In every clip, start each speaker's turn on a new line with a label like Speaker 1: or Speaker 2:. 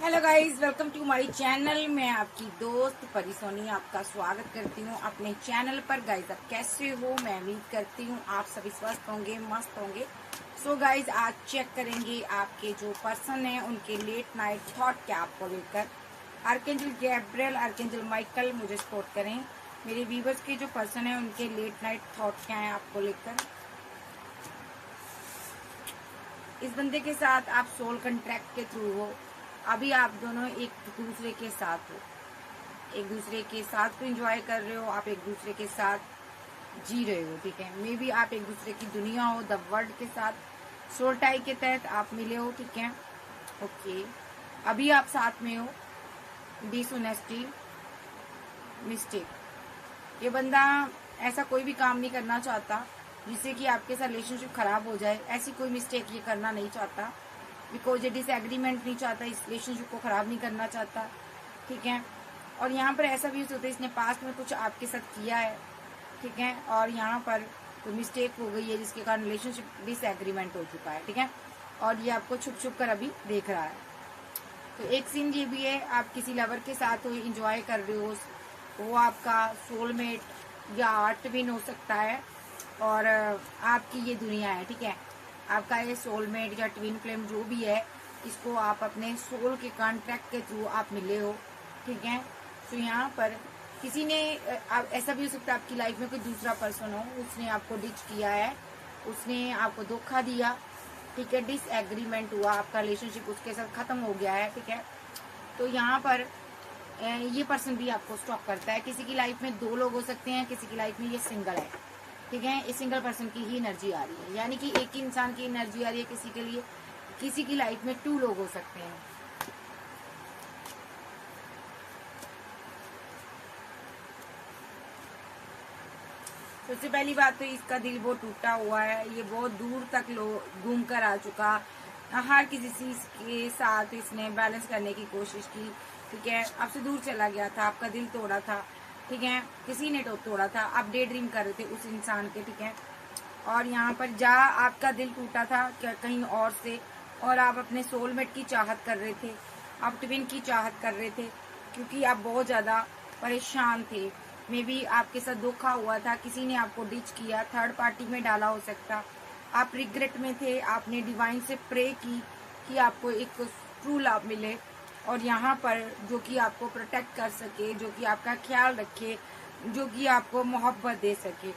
Speaker 1: Hello guys, welcome to my channel. मैं आपकी दोस्त परी सोनी आपका स्वागत करती हूँ अपने चैनल पर। गाइस, आप कैसे हो? मैं उम्मीद करती हूँ आप सभी स्वस्थ होंगे, मस्त होंगे। सो गाइस, आज चेक करेंगे आपके जो पर्सन है उनके लेट नाइट थॉट क्या आपको लेकर। आर्कएंजल गैब्रियल, आर्कएंजल माइकल मुझे सपोर्ट करें। मेरे व्यूवर्स के जो पर्सन है उनके लेट नाइट थॉट क्या है आपको लेकर। इस बंदे के साथ आप सोल कंट्रैक्ट के थ्रू हो। अभी आप दोनों एक दूसरे के साथ हो, एक दूसरे के साथ को एंजॉय कर रहे हो, आप एक दूसरे के साथ जी रहे हो। ठीक है, मे बी आप एक दूसरे की दुनिया हो, द वर्ल्ड के साथ सोल टाई के तहत आप मिले हो। ठीक है, ओके। अभी आप साथ में हो। Dishonesty, mistake. ये बंदा ऐसा कोई भी काम नहीं करना चाहता जिससे कि आपके साथ रिलेशनशिप खराब हो जाए। ऐसी कोई मिस्टेक ये करना नहीं चाहता, बिकॉज ये डिसएग्रीमेंट नहीं चाहता, इस रिलेशनशिप को खराब नहीं करना चाहता। ठीक है, और यहाँ पर ऐसा भी हो सकता है इसने पास्ट में कुछ आपके साथ किया है। ठीक है, और यहाँ पर कोई मिस्टेक हो गई है जिसके कारण रिलेशनशिप डिसएग्रीमेंट हो चुका है। ठीक है, और ये आपको छुप छुप कर अभी देख रहा है। तो एक सीन ये भी है, आप किसी लवर के साथ हो, इंजॉय कर रहे हो, वो आपका सोलमेट या ट्विन हो सकता है, और आपकी ये दुनिया है। ठीक है, आपका ये सोलमेट या ट्विन फ्लेम जो भी है, इसको आप अपने सोल के कॉन्ट्रैक्ट के थ्रू आप मिले हो। ठीक है, तो यहाँ पर किसी ने ऐसा भी हो सकता है आपकी लाइफ में कोई दूसरा पर्सन हो, उसने आपको डिच किया है, उसने आपको धोखा दिया। ठीक है, डिसएग्रीमेंट हुआ, आपका रिलेशनशिप उसके साथ खत्म हो गया है। ठीक है, तो यहाँ पर ये पर्सन भी आपको स्टॉक करता है। किसी की लाइफ में दो लोग हो सकते हैं, किसी की लाइफ में ये सिंगल है। ठीक है, इस सिंगल पर्सन की ही एनर्जी आ रही है, यानी कि एक ही इंसान की एनर्जी आ रही है किसी के लिए। किसी की लाइफ में टू लोग हो सकते हैं। सबसे पहली बात तो इसका दिल बहुत टूटा हुआ है, ये बहुत दूर तक घूम कर आ चुका। हर किसी चीज के साथ इसने बैलेंस करने की कोशिश की। ठीक है, आपसे दूर चला गया था, आपका दिल तोड़ा था। ठीक है, किसी ने तोड़ा था, आप डे ड्रीम कर रहे थे उस इंसान के। ठीक है, और यहाँ पर आपका दिल टूटा था कहीं और से, और आप अपने सोलमेट की चाहत कर रहे थे, आप ट्विन की चाहत कर रहे थे, क्योंकि आप बहुत ज्यादा परेशान थे। मे बी आपके साथ धोखा हुआ था, किसी ने आपको डिच किया, थर्ड पार्टी में डाला हो सकता। आप रिग्रेट में थे, आपने डिवाइन से प्रे की कि आपको एक ट्रू लव मिले, और यहाँ पर जो कि आपको प्रोटेक्ट कर सके, जो कि आपका ख्याल रखे, जो कि आपको मोहब्बत दे सके।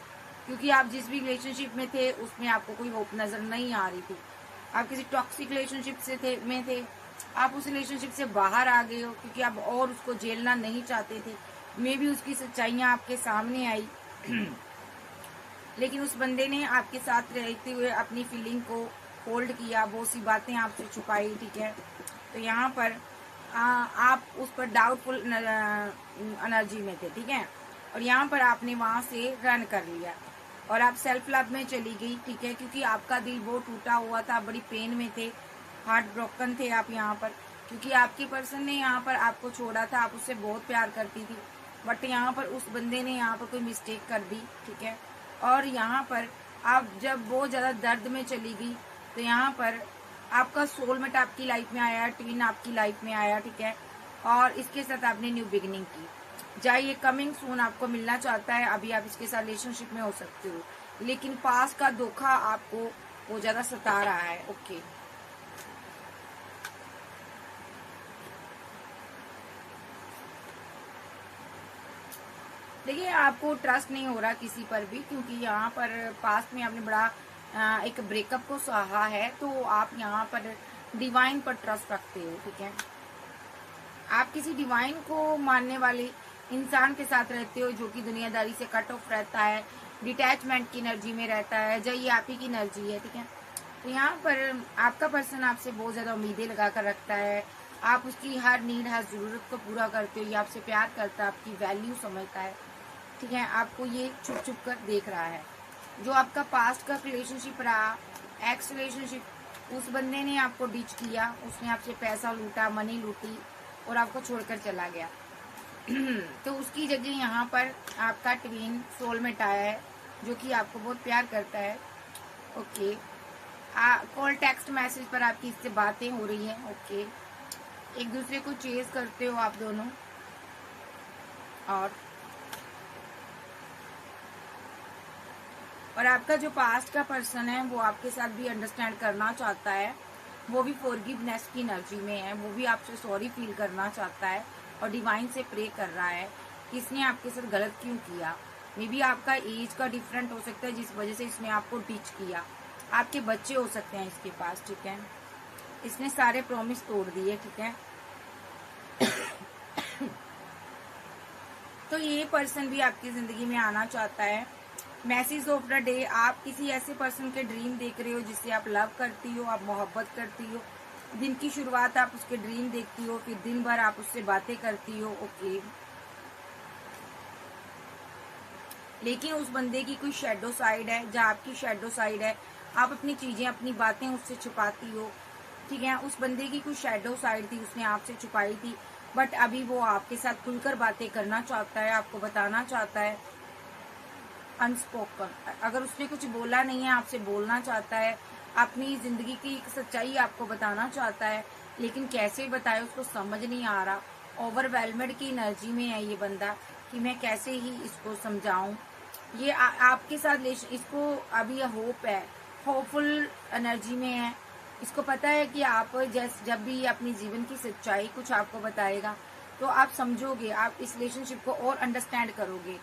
Speaker 1: क्योंकि आप जिस भी रिलेशनशिप में थे उसमें आपको कोई होप नजर नहीं आ रही थी। आप किसी टॉक्सिक रिलेशनशिप से थे, आप उस रिलेशनशिप से बाहर आ गए हो क्योंकि आप और उसको झेलना नहीं चाहते थे। मे भी उसकी सच्चाइयां आपके सामने आई लेकिन उस बंदे ने आपके साथ रहते हुए अपनी फीलिंग को होल्ड किया, बहुत सी बातें आपसे छुपाई। ठीक है, तो यहाँ पर आप उस पर डाउटफुल एनर्जी में थे। ठीक है, और यहाँ पर आपने वहां से रन कर लिया और आप सेल्फ लव में चली गई। ठीक है, क्योंकि आपका दिल बहुत टूटा हुआ था, बड़ी पेन में थे, हार्ट ब्रोकन थे आप यहाँ पर, क्योंकि आपके पर्सन ने यहाँ पर आपको छोड़ा था। आप उससे बहुत प्यार करती थी, बट यहाँ पर उस बंदे ने यहाँ पर कोई मिस्टेक कर दी। ठीक है, और यहाँ पर आप जब बहुत ज्यादा दर्द में चली गई तो यहाँ पर आपका सोलमेट आपकी लाइफ में आया, ट्विन आपकी लाइफ में आया। ठीक है, और इसके साथ आपने न्यू बिगिनिंग की। चाहे ये कमिंग सून आपको मिलना चाहता है, अभी आप इसके साथ रिलेशनशिप में हो सकते हो, लेकिन पास का धोखा आपको बहुत ज्यादा सता रहा है। ओके, देखिए, आपको ट्रस्ट नहीं हो रहा किसी पर भी, क्योंकि यहाँ पर पास्ट में आपने बड़ा एक ब्रेकअप को सहा है, तो आप यहाँ पर डिवाइन पर ट्रस्ट रखते हो। ठीक है, आप किसी डिवाइन को मानने वाले इंसान के साथ रहते हो जो कि दुनियादारी से कट ऑफ रहता है, डिटैचमेंट की एनर्जी में रहता है, जो ये आप ही की एनर्जी है। ठीक है, तो यहाँ पर आपका पर्सन आपसे बहुत ज्यादा उम्मीदें लगा कर रखता है, आप उसकी हर नीड, हर जरूरत को पूरा करते हो, ये आपसे प्यार करता है, आपकी वैल्यू समझता है। ठीक है, आपको ये छुप छुप कर देख रहा है। जो आपका पास्ट का रिलेशनशिप रहा, एक्स रिलेशनशिप, उस बंदे ने आपको डिच किया, उसने आपसे पैसा लूटा, मनी लूटी और आपको छोड़कर चला गया तो उसकी जगह यहाँ पर आपका ट्विन सोलमेट आया है जो कि आपको बहुत प्यार करता है। ओके, कॉल टेक्स्ट मैसेज पर आपकी इससे बातें हो रही हैं। ओके, एक दूसरे को चेज करते हो आप दोनों, और आपका जो पास्ट का पर्सन है वो आपके साथ भी अंडरस्टैंड करना चाहता है, वो भी फॉरगिवनेस की एनर्जी में है, वो भी आपसे सॉरी फील करना चाहता है और डिवाइन से प्रे कर रहा है कि इसने आपके साथ गलत क्यों किया। मे बी आपका एज का डिफरेंट हो सकता है जिस वजह से इसने आपको टीच किया, आपके बच्चे हो सकते हैं इसके पास, ठीक है। इसने सारे प्रॉमिस तोड़ दिए, ठीक है। तो ये पर्सन भी आपकी जिंदगी में आना चाहता है। मैसेज ऑफ द डे, आप किसी ऐसे पर्सन के ड्रीम देख रहे हो जिससे आप लव करती हो, आप मोहब्बत करती हो। दिन की शुरुआत आप उसके ड्रीम देखती हो, फिर दिन भर आप उससे बातें करती हो, ओके। लेकिन उस बंदे की कोई शैडो साइड है, जहाँ आपकी शैडो साइड है, आप अपनी चीजें, अपनी बातें उससे छुपाती हो, ठीक है। उस बंदे की कोई शैडो साइड थी, उसने आपसे छुपाई थी, बट अभी वो आपके साथ खुलकर बातें करना चाहता है, आपको बताना चाहता है अनस्पोकन। अगर उसने कुछ बोला नहीं है, आपसे बोलना चाहता है, अपनी जिंदगी की एक सच्चाई आपको बताना चाहता है, लेकिन कैसे बताए उसको समझ नहीं आ रहा। ओवरवेलमेड की एनर्जी में है ये बंदा कि मैं कैसे ही इसको समझाऊं। ये आपके साथ इसको अभी होप है, होपफुल एनर्जी में है। इसको पता है कि आप जब भी अपनी जीवन की सच्चाई कुछ आपको बताएगा तो आप समझोगे, आप इस रिलेशनशिप को और अंडरस्टैंड करोगे।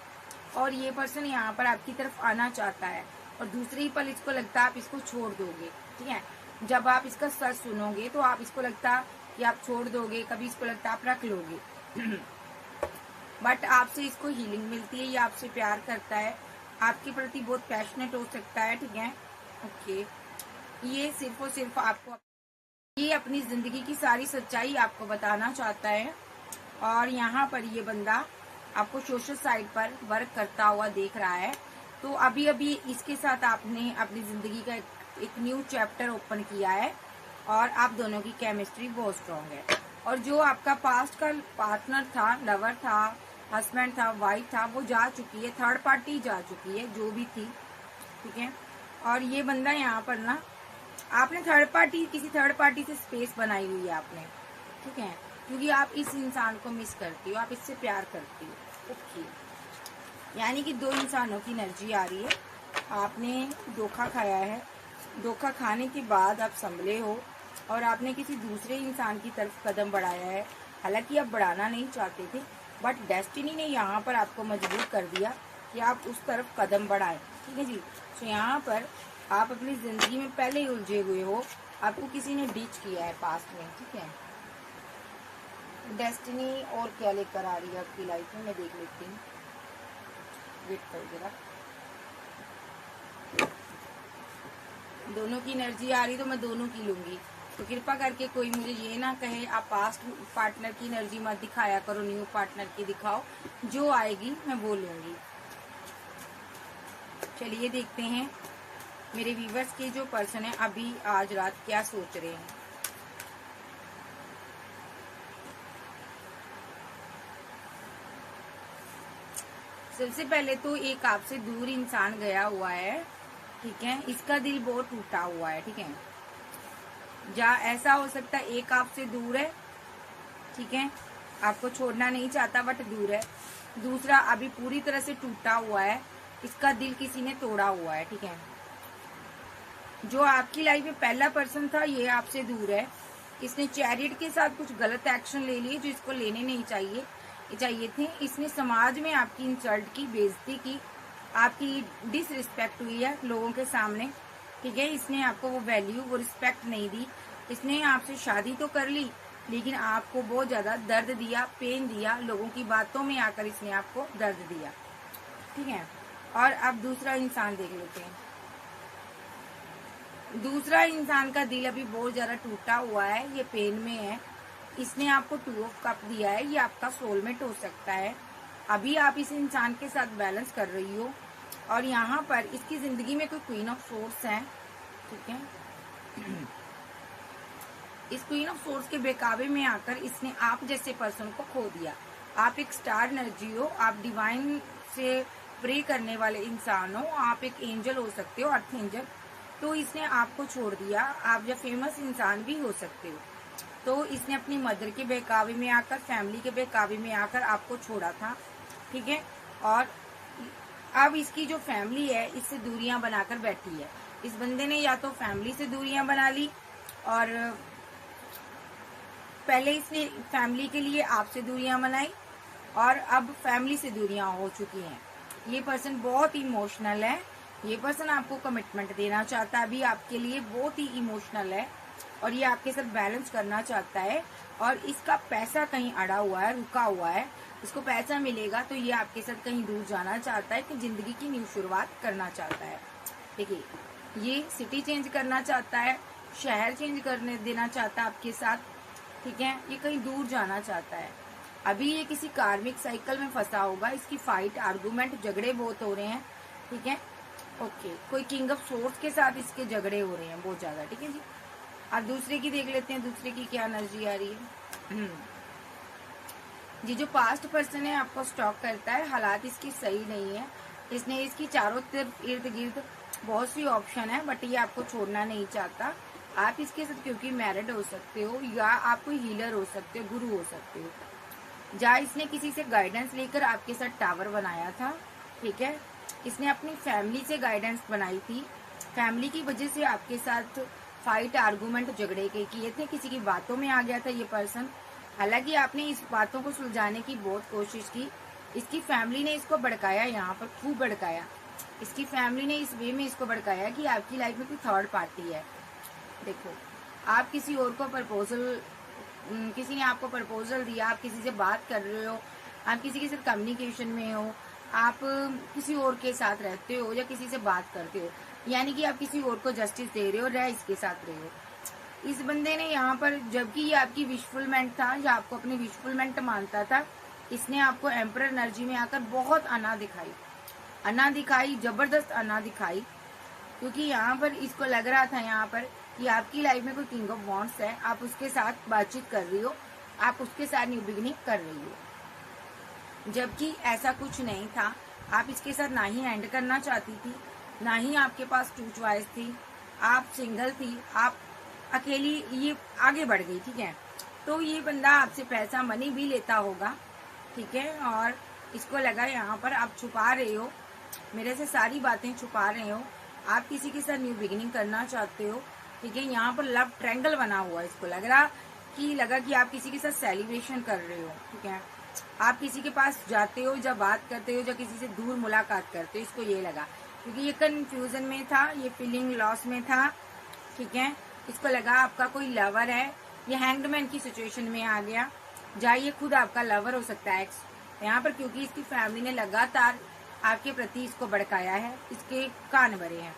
Speaker 1: और ये पर्सन यहाँ पर आपकी तरफ आना चाहता है और दूसरे ही पल इसको लगता है आप इसको छोड़ दोगे, ठीक है। जब आप इसका सच सुनोगे तो आप इसको लगता कि आप छोड़ दोगे, कभी इसको लगता आप रख लोगे। बट आपसे इसको हीलिंग मिलती है, ये आपसे प्यार करता है, आपके प्रति बहुत पैशनेट हो सकता है, ठीक है, ओके। ये सिर्फ और सिर्फ आपको ये अपनी जिंदगी की सारी सच्चाई आपको बताना चाहता है। और यहाँ पर ये बंदा आपको सोशल साइट पर वर्क करता हुआ देख रहा है। तो अभी अभी इसके साथ आपने अपनी जिंदगी का एक न्यू चैप्टर ओपन किया है और आप दोनों की केमिस्ट्री बहुत स्ट्रांग है। और जो आपका पास्ट का पार्टनर था, लवर था, हस्बैंड था, वाइफ था, वो जा चुकी है, थर्ड पार्टी जा चुकी है, जो भी थी, ठीक है। और ये बंदा यहाँ पर ना, आपने किसी थर्ड पार्टी से स्पेस बनाई हुई है आपने, ठीक है, क्योंकि आप इस इंसान को मिस करती हो, आप इससे प्यार करती हो, ओके। यानी कि दो इंसानों की एनर्जी आ रही है। आपने धोखा खाया है, धोखा खाने के बाद आप संभले हो और आपने किसी दूसरे इंसान की तरफ कदम बढ़ाया है। हालांकि आप बढ़ाना नहीं चाहते थे, बट डेस्टिनी ने यहाँ पर आपको मजबूर कर दिया कि आप उस तरफ कदम बढ़ाएं, ठीक है जी। तो यहाँ पर आप अपनी जिंदगी में पहले ही उलझे हुए हो, आपको किसी ने डिच किया है पास्ट में, ठीक है। डेस्टिनी और क्या लेकर आ रही है आपकी लाइफ में, मैं देख लेती हूँ, वेट कर जरा। दोनों की एनर्जी आ रही तो मैं दोनों की लूंगी, तो कृपा करके कोई मुझे ये ना कहे आप पास्ट पार्टनर की एनर्जी मत दिखाया करो, न्यू पार्टनर की दिखाओ, जो आएगी मैं वो लूंगी। चलिए देखते हैं मेरे व्यूवर्स के जो पर्सन है अभी आज रात क्या सोच रहे हैं। सबसे पहले तो एक आपसे दूर इंसान गया हुआ है, ठीक है, इसका दिल बहुत टूटा हुआ है, ठीक है। जा ऐसा हो सकता है एक आपसे दूर है, ठीक है, आपको छोड़ना नहीं चाहता बट दूर है। दूसरा अभी पूरी तरह से टूटा हुआ है, इसका दिल किसी ने तोड़ा हुआ है, ठीक है। जो आपकी लाइफ में पहला पर्सन था ये आपसे दूर है, इसने चैरिट के साथ कुछ गलत एक्शन ले लिए जो इसको लेने नहीं चाहिए थे। इसने समाज में आपकी इंसल्ट की, बेइज्जती की, आपकी डिसरिस्पेक्ट हुई है लोगों के सामने, ठीक है। इसने आपको वो वैल्यू, वो रिस्पेक्ट नहीं दी। इसने आपसे शादी तो कर ली लेकिन आपको बहुत ज्यादा दर्द दिया, पेन दिया, लोगों की बातों में आकर इसने आपको दर्द दिया, ठीक है। और अब दूसरा इंसान देख लेते हैं। दूसरा इंसान का दिल अभी बहुत ज्यादा टूटा हुआ है, ये पेन में है। इसने आपको 2 ऑफ कप दिया है, ये आपका सोलमेट हो सकता है। अभी आप इस इंसान के साथ बैलेंस कर रही हो और यहाँ पर इसकी जिंदगी में कोई क्वीन ऑफ सोर्स है, ठीक है। इस क्वीन ऑफ सोर्स के बेकाबे में आकर इसने आप जैसे पर्सन को खो दिया। आप एक स्टार एनर्जी हो, आप डिवाइन से प्रे करने वाले इंसान हो, आप एक एंजल हो सकते हो, अर्थ एंजल। तो इसने आपको छोड़ दिया, आप जब फेमस इंसान भी हो सकते हो, तो इसने अपनी मदर के बहकावे में आकर, फैमिली के बहकावे में आकर आपको छोड़ा था, ठीक है। और अब इसकी जो फैमिली है इससे दूरियां बनाकर बैठी है। इस बंदे ने या तो फैमिली से दूरियां बना ली, और पहले इसने फैमिली के लिए आपसे दूरियां बनाई, और अब फैमिली से दूरियां हो चुकी हैं। ये पर्सन बहुत इमोशनल है। ये पर्सन आपको कमिटमेंट देना चाहता है, अभी आपके लिए बहुत ही इमोशनल है, और ये आपके साथ बैलेंस करना चाहता है। और इसका पैसा कहीं अड़ा हुआ है, रुका हुआ है। इसको पैसा मिलेगा तो ये आपके साथ कहीं दूर जाना चाहता है, कि जिंदगी की न्यू शुरुआत करना चाहता है। देखिए, ये सिटी चेंज करना चाहता है, शहर चेंज करने देना चाहता है आपके साथ, ठीक है। ये कहीं दूर जाना चाहता है। अभी ये किसी कार्मिक साइकिल में फंसा होगा। इसकी फाइट, आर्गुमेंट, झगड़े बहुत हो रहे हैं, ठीक है। ओके, कोई किंग ऑफ सोर्स के साथ इसके झगड़े हो रहे हैं बहुत ज्यादा, ठीक है जी। अब दूसरे की देख लेते हैं, दूसरे की क्या एनर्जी आ रही है। जी, जो पास्ट पर्सन है आपको स्टॉक करता है, हालात इसकी सही नहीं है। इसने इसकी चारों तरफ इर्द गिर्द बहुत सी ऑप्शन है, बट ये आपको छोड़ना नहीं चाहता। आप इसके साथ क्योंकि मैरिड हो सकते हो, या आप कोई हीलर हो सकते हो, गुरु हो सकते हो। जहाँ इसने किसी से गाइडेंस लेकर आपके साथ टावर बनाया था, ठीक है। इसने अपनी फैमिली से गाइडेंस बनाई थी। फैमिली की वजह से आपके साथ फाइट, आर्गुमेंट, झगड़े के किए थे। किसी की बातों में आ गया था ये पर्सन। हालांकि आपने इस बातों को सुलझाने की बहुत कोशिश की। इसकी फैमिली ने इसको भड़काया, यहाँ पर खूब भड़काया। इसकी फैमिली ने इस वे में इसको भड़काया कि आपकी लाइफ में कोई थर्ड पार्टी है। देखो, आप किसी और को प्रपोजल, किसी ने आपको प्रपोजल दिया, आप किसी से बात कर रहे हो, आप किसी के साथ कम्युनिकेशन में हो, आप किसी और के साथ रहते हो या किसी से बात करते हो, यानी कि आप किसी और को जस्टिस दे रहे हो, रह इसके साथ रहे हो। इस बंदे ने यहाँ पर, जबकि ये आपकी विशफुलमेंट था या आपको अपनी विशफुलमेंट मानता था, इसने आपको एम्परर एनर्जी में आकर बहुत अना दिखाई, जबरदस्त अना दिखाई। क्योंकि यहाँ पर इसको लग रहा था यहाँ पर कि आपकी लाइफ में कोई किंग ऑफ वॉन्ड्स है, आप उसके साथ बातचीत कर रही हो, आप उसके साथ न्यू बिगिनिंग कर रही हो, जबकि ऐसा कुछ नहीं था। आप इसके साथ ना ही एंड करना चाहती थी, ना ही आपके पास टू चॉइस थी। आप सिंगल थी, आप अकेली ये आगे बढ़ गई, ठीक है। तो ये बंदा आपसे पैसा, मनी भी लेता होगा, ठीक है। और इसको लगा यहाँ पर आप छुपा रहे हो, मेरे से सारी बातें छुपा रहे हो, आप किसी के साथ न्यू बिगिनिंग करना चाहते हो, ठीक है। यहाँ पर लव ट्रायंगल बना हुआ है। इसको लगा कि आप किसी के साथ सेलिब्रेशन कर रहे हो, ठीक है। आप किसी के पास जाते हो, जब बात करते हो, जब किसी से दूर मुलाकात करते हो, इसको ये लगा, क्योंकि ये कंफ्यूजन में था, ये फीलिंग लॉस में था, ठीक है। इसको लगा आपका कोई लवर है, ये हैंगडमैन की सिचुएशन में आ गया, जहाँ ये खुद आपका लवर हो सकता है एक्स। यहाँ पर क्योंकि इसकी फैमिली ने लगातार आपके प्रति इसको भड़काया है, इसके कान भरे हैं,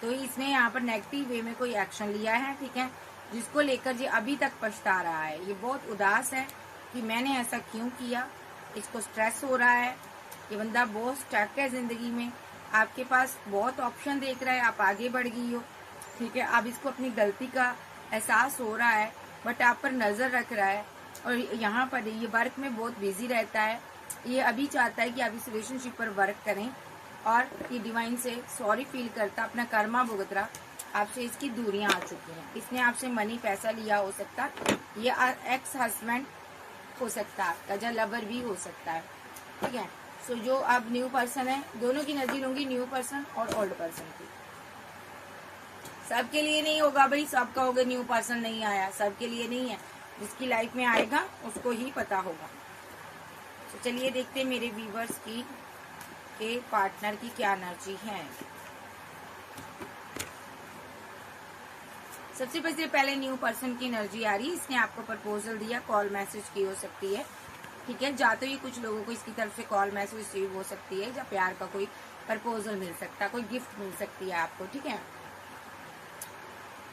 Speaker 1: तो इसने यहाँ पर नेगेटिव वे में कोई एक्शन लिया है, ठीक है, जिसको लेकर ये अभी तक पछता रहा है। ये बहुत उदास है कि मैंने ऐसा क्यों किया। इसको स्ट्रेस हो रहा है। ये बंदा बहुत स्टक है जिंदगी में। आपके पास बहुत ऑप्शन देख रहा है, आप आगे बढ़ गई हो, ठीक है। अब इसको अपनी गलती का एहसास हो रहा है, बट आप पर नजर रख रहा है। और यहाँ पर ये वर्क में बहुत बिजी रहता है। ये अभी चाहता है कि आप इस रिलेशनशिप पर वर्क करें, और ये डिवाइन से सॉरी फील करता, अपना कर्मा भुगत रहा। आपसे इसकी दूरियां आ चुकी हैं। इसने आपसे मनी, पैसा लिया हो सकता, ये एक्स हस्बैंड हो सकता है आपका, या लवर भी हो सकता है, ठीक है। सो जो अब न्यू पर्सन है, दोनों की नजर होंगी, न्यू पर्सन और ओल्ड पर्सन की। सबके लिए नहीं होगा भाई, सब कहोगे न्यू पर्सन नहीं आया, सबके लिए नहीं है। जिसकी लाइफ में आएगा उसको ही पता होगा। तो चलिए देखते हैं मेरे व्यूवर्स की के पार्टनर की क्या एनर्जी है। सबसे पहले न्यू पर्सन की एनर्जी आ रही है। इसने आपको प्रपोजल दिया, कॉल मैसेज की हो सकती है, ठीक है। या तो ये कुछ लोगों को इसकी तरफ से कॉल मैसेज रिसीव हो सकती है, या प्यार का कोई प्रपोजल मिल सकता है, कोई गिफ्ट मिल सकती है आपको, ठीक है।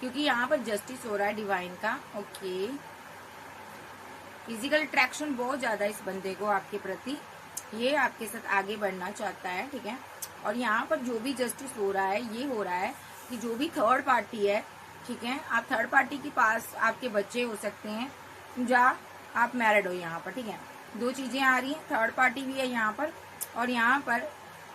Speaker 1: क्योंकि यहाँ पर जस्टिस हो रहा है डिवाइन का, ओके। फिजिकल अट्रैक्शन बहुत ज्यादा इस बंदे को आपके प्रति, ये आपके साथ आगे बढ़ना चाहता है, ठीक है। और यहाँ पर जो भी जस्टिस हो रहा है, ये हो रहा है कि जो भी थर्ड पार्टी है, ठीक है, आप थर्ड पार्टी के पास आपके बच्चे हो सकते हैं, या आप मैरिड हो यहाँ पर, ठीक है। दो चीजें आ रही हैं, थर्ड पार्टी भी है यहाँ पर, और यहाँ पर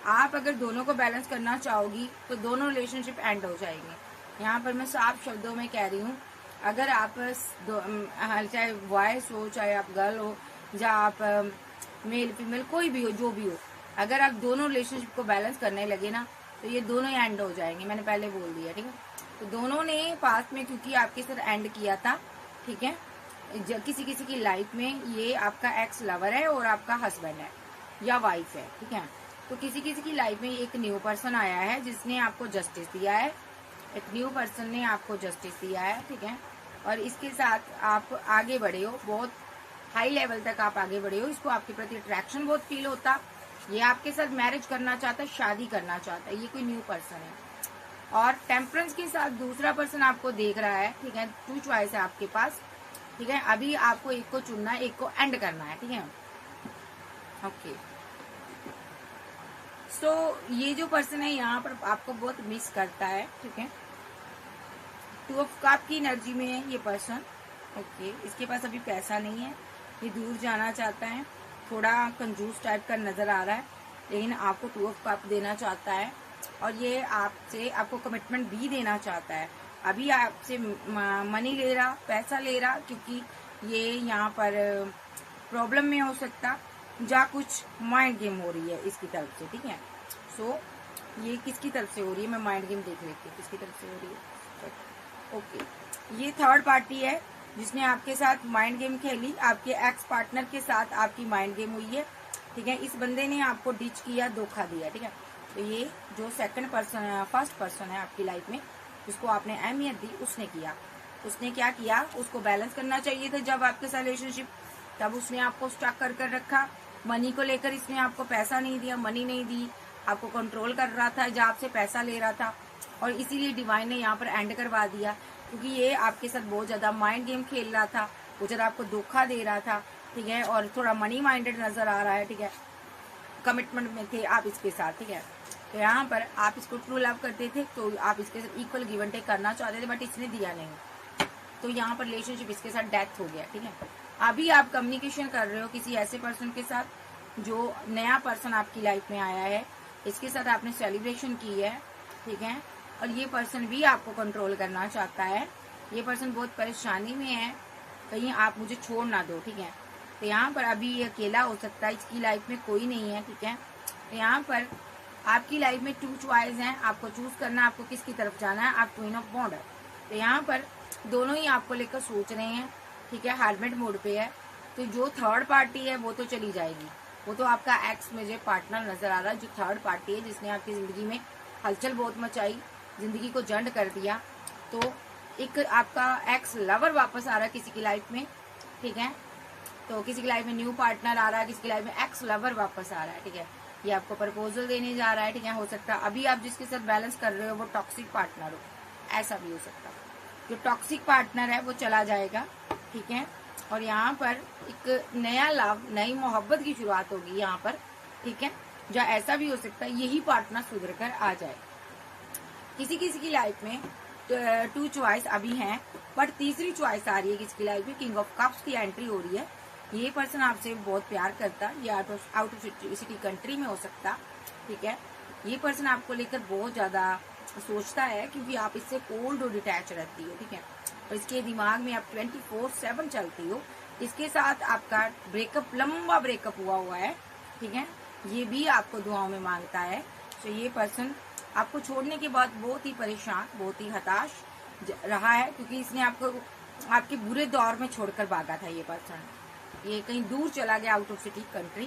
Speaker 1: आप अगर दोनों को बैलेंस करना चाहोगी तो दोनों रिलेशनशिप एंड हो जाएंगे। यहाँ पर मैं साफ शब्दों में कह रही हूँ अगर आप चाहे बॉयज हो चाहे आप गर्ल हो या आप मेल फीमेल कोई भी हो जो भी हो, अगर आप दोनों रिलेशनशिप को बैलेंस करने लगे ना तो ये दोनों ही एंड हो जाएंगे। मैंने पहले बोल दिया, ठीक है। तो दोनों ने पास्ट में क्योंकि आपके साथ एंड किया था, ठीक है। किसी किसी की लाइफ में ये आपका एक्स लवर है और आपका हस्बैंड है या वाइफ है, ठीक है। तो किसी किसी की लाइफ में एक न्यू पर्सन आया है जिसने आपको जस्टिस दिया है, एक न्यू पर्सन ने आपको जस्टिस दिया है, ठीक है। और इसके साथ आप आगे बढ़े हो, बहुत हाई लेवल तक आप आगे बढ़े हो, इसको आपके प्रति अट्रैक्शन बहुत फील होता, ये आपके साथ मैरिज करना चाहता है, शादी करना चाहता है, ये कोई न्यू पर्सन है। और टेम्परेंस के साथ दूसरा पर्सन आपको देख रहा है, ठीक है। 2 चॉइस है आपके पास, ठीक है। अभी आपको एक को चुनना है, एक को एंड करना है, ठीक है। ओके, सो ये जो पर्सन है यहाँ पर आपको बहुत मिस करता है, ठीक है। 2 ऑफ कप की एनर्जी में है ये पर्सन, ओके। इसके पास अभी पैसा नहीं है, ये दूर जाना चाहता है, थोड़ा कंजूस टाइप का नजर आ रहा है, लेकिन आपको 2 ऑफ कप देना चाहता है और ये आपसे आपको कमिटमेंट भी देना चाहता है। अभी आपसे मनी ले रहा, पैसा ले रहा, क्योंकि ये यहाँ पर प्रॉब्लम में हो सकता या कुछ माइंड गेम हो रही है इसकी तरफ से, ठीक है। सो ये किसकी तरफ से हो रही है, मैं माइंड गेम देख लेती हूँ किसकी तरफ से हो रही है। ओके, ये थर्ड पार्टी है जिसने आपके साथ माइंड गेम खेली, आपके एक्स पार्टनर के साथ आपकी माइंड गेम हुई है, ठीक है। इस बंदे ने आपको डिच किया, धोखा दिया, ठीक है। तो ये जो सेकंड पर्सन है, फर्स्ट पर्सन है आपकी लाइफ में, जिसको आपने अहमियत दी, उसने किया। उसने क्या किया, उसको बैलेंस करना चाहिए था जब आपके साथ रिलेशनशिप, तब उसने आपको स्टक कर रखा। मनी को लेकर इसने आपको पैसा नहीं दिया, मनी नहीं दी, आपको कंट्रोल कर रहा था, जब आपसे पैसा ले रहा था, और इसीलिए डिवाइन ने यहाँ पर एंड करवा दिया, क्योंकि ये आपके साथ बहुत ज्यादा माइंड गेम खेल रहा था, बहुत ज्यादा आपको धोखा दे रहा था, ठीक है। और थोड़ा मनी माइंडेड नजर आ रहा है, ठीक है। कमिटमेंट में थे आप इसके साथ, ठीक है। तो यहाँ पर आप इसको ट्रू लव करते थे, तो आप इसके साथ इक्वल गिव एंड टेक करना चाहते थे, बट इसने दिया नहीं, तो यहाँ पर रिलेशनशिप इसके साथ डेथ हो गया, ठीक है। अभी आप कम्युनिकेशन कर रहे हो किसी ऐसे पर्सन के साथ जो नया पर्सन आपकी लाइफ में आया है, इसके साथ आपने सेलिब्रेशन की है, ठीक है। और ये पर्सन भी आपको कंट्रोल करना चाहता है, ये पर्सन बहुत परेशानी में है, कहीं आप मुझे छोड़ ना दो, ठीक है। तो यहाँ पर अभी ये अकेला हो सकता है, इसकी लाइफ में कोई नहीं है, ठीक है। तो यहाँ पर आपकी लाइफ में 2 चॉइस हैं, आपको चूज करना आपको किसकी तरफ जाना है। आप क्वीन ऑफ वॉन्ड है, तो यहाँ पर दोनों ही आपको लेकर सोच रहे हैं, ठीक है। हार्डमेट मोड पे है, तो जो थर्ड पार्टी है वो तो चली जाएगी, वो तो आपका एक्स मुझे पार्टनर नजर आ रहा है, जो थर्ड पार्टी है जिसने आपकी जिंदगी में हलचल बहुत मचाई, जिंदगी को जंड कर दिया। तो एक आपका एक्स लवर वापस आ रहा है किसी की लाइफ में, ठीक है। तो किसी की लाइफ में न्यू पार्टनर आ रहा है, किसी की लाइफ में एक्स लवर वापस आ रहा है, ठीक है। ये आपको प्रपोजल देने जा रहा है, ठीक है। हो सकता है अभी आप जिसके साथ बैलेंस कर रहे हो वो टॉक्सिक पार्टनर हो, ऐसा भी हो सकता है। जो टॉक्सिक पार्टनर है वो चला जाएगा, ठीक है। और यहाँ पर एक नया लव, नई मोहब्बत की शुरुआत होगी यहाँ पर, ठीक है। या ऐसा भी हो सकता है यही पार्टनर सुधर कर आ जाए। किसी किसी की लाइफ में 2 चॉइस अभी हैं, बट तीसरी चॉइस आ रही है किसकी लाइफ में, किंग ऑफ कप्स की एंट्री हो रही है। ये पर्सन आपसे बहुत प्यार करता, ये आउट ऑफ सिटी कंट्री में हो सकता, ठीक है। ये पर्सन आपको लेकर बहुत ज्यादा सोचता है, क्योंकि आप इससे कोल्ड और डिटैच रहती हो, ठीक है। और इसके दिमाग में आप 24/7 चलती हो। इसके साथ आपका ब्रेकअप, लंबा ब्रेकअप हुआ है, ठीक है। ये भी आपको दुआओं में मांगता है। तो ये पर्सन आपको छोड़ने के बाद बहुत ही परेशान, बहुत ही हताश रहा है, क्योंकि इसने आपको आपके बुरे दौर में छोड़कर भागा था। ये पर्सन ये कहीं दूर चला गया, आउट ऑफ सिटी कंट्री,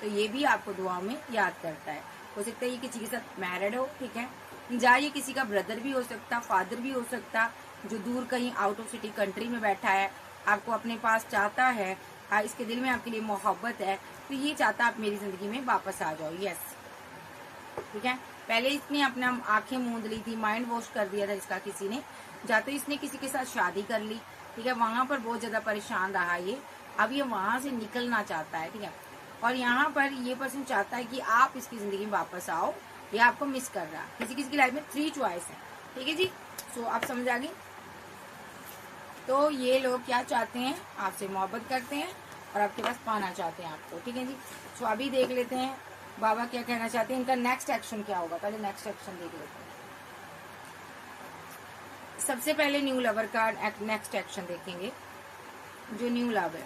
Speaker 1: तो ये भी आपको दुआओं में याद करता है। हो सकता है ये किसी के साथ मैरिड हो, ठीक है। या ये किसी का ब्रदर भी हो सकता, फादर भी हो सकता, जो दूर कहीं आउट ऑफ सिटी कंट्री में बैठा है, आपको अपने पास चाहता है, इसके दिल में आपके लिए मोहब्बत है, तो ये चाहता आप मेरी जिंदगी में वापस आ जाओ, यस, ठीक है। पहले इसने अपना आंखें मूंद ली थी, माइंड वॉश कर दिया था इसका किसी ने, या तो इसने किसी के साथ शादी कर ली, ठीक है। वहां पर बहुत ज्यादा परेशान रहा ये, अब ये वहां से निकलना चाहता है, ठीक है। और यहाँ पर ये पर्सन चाहता है कि आप इसकी जिंदगी में वापस आओ, ये आपको मिस कर रहा है। किसी किसी की लाइफ में 3 चॉइस है, ठीक है जी। सो आप समझ आ गई। तो ये लोग क्या चाहते हैं, आपसे मोहब्बत करते हैं और आपके पास पाना चाहते हैं आपको, ठीक है जी। सो अभी देख लेते हैं बाबा क्या कहना चाहते हैं, इनका नेक्स्ट एक्शन क्या होगा, पहले नेक्स्ट एक्शन देख लेते हैं। सबसे पहले न्यू लवर का नेक्स्ट एक्शन देखेंगे। जो न्यू लव है,